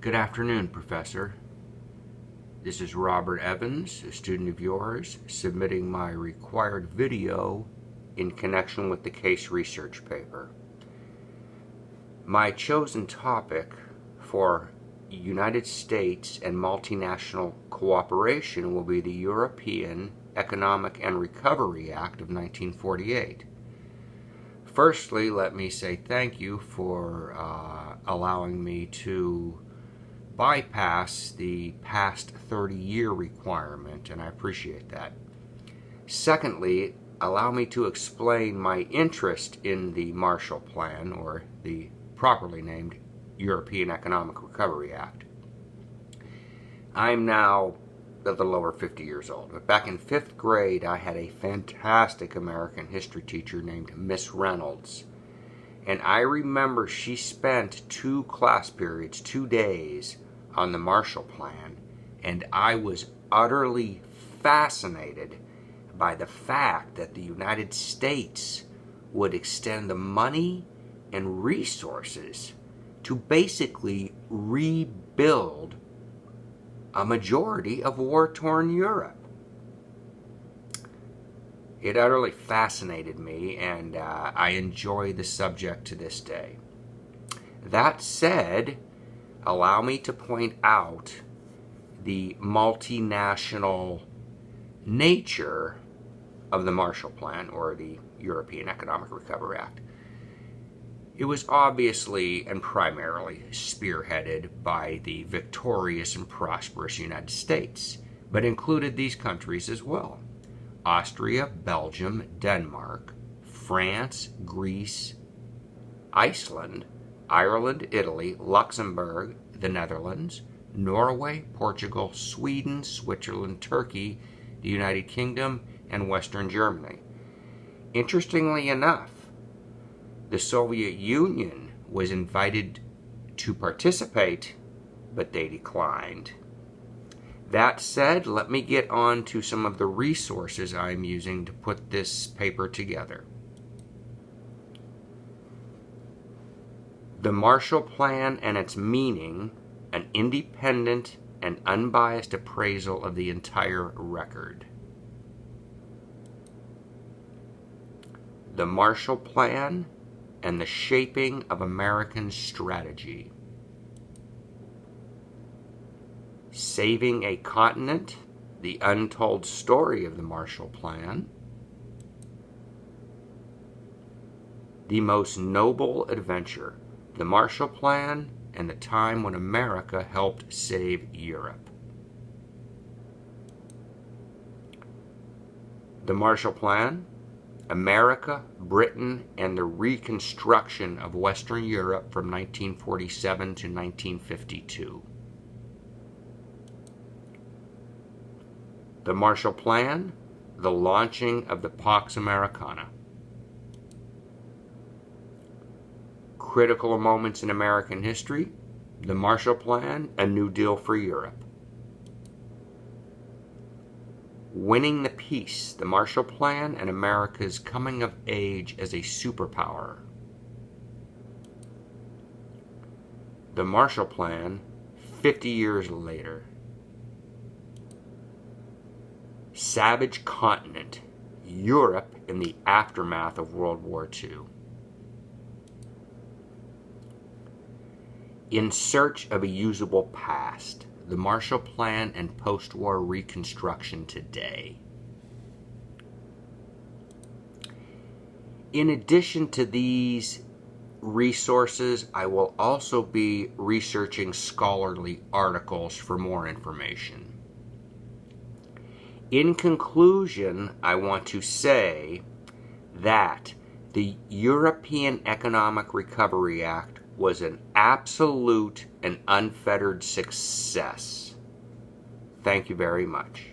Good afternoon, Professor. This is Robert Evans, a student of yours, submitting my required video in connection with the case research paper. My chosen topic for United States and multinational cooperation will be the European Economic and Recovery Act of 1948. Firstly, let me say thank you for allowing me to bypass the past 30-year requirement, and I appreciate that. Secondly, allow me to explain my interest in the Marshall Plan, or the properly named European Economic Recovery Act. I'm now a little over 50 years old, but back in 5th grade I had a fantastic American history teacher named Miss Reynolds. And I remember she spent 2 class periods, 2 days, on the Marshall Plan, and I was utterly fascinated by the fact that the United States would extend the money and resources to basically rebuild a majority of war-torn Europe. It utterly fascinated me, and I enjoy the subject to this day. That said, allow me to point out the multinational nature of the Marshall Plan, or the European Economic Recovery Act. It was obviously and primarily spearheaded by the victorious and prosperous United States, but included these countries as well: Austria, Belgium, Denmark, France, Greece, Iceland, Ireland, Italy, Luxembourg, the Netherlands, Norway, Portugal, Sweden, Switzerland, Turkey, the United Kingdom, and Western Germany. Interestingly enough, the Soviet Union was invited to participate, but they declined. That said, let me get on to some of the resources I'm using to put this paper together. The Marshall Plan and its meaning: an independent and unbiased appraisal of the entire record. The Marshall Plan and the shaping of American strategy. Saving a continent: the untold story of the Marshall Plan. The most noble adventure: the Marshall Plan and the time when America helped save Europe. The Marshall Plan: America, Britain, and the reconstruction of Western Europe from 1947 to 1952. The Marshall Plan: the launching of the Pax Americana. Critical moments in American history: the Marshall Plan, a New Deal for Europe. Winning the peace: the Marshall Plan and America's coming of age as a superpower. The Marshall Plan, 50 years later. Savage continent: Europe in the aftermath of World War II. In search of a usable past: the Marshall Plan and post-war reconstruction today. In addition to these resources, I will also be researching scholarly articles for more information. In conclusion, I want to say that the European Economic Recovery Act was an absolute and unfettered success. Thank you very much.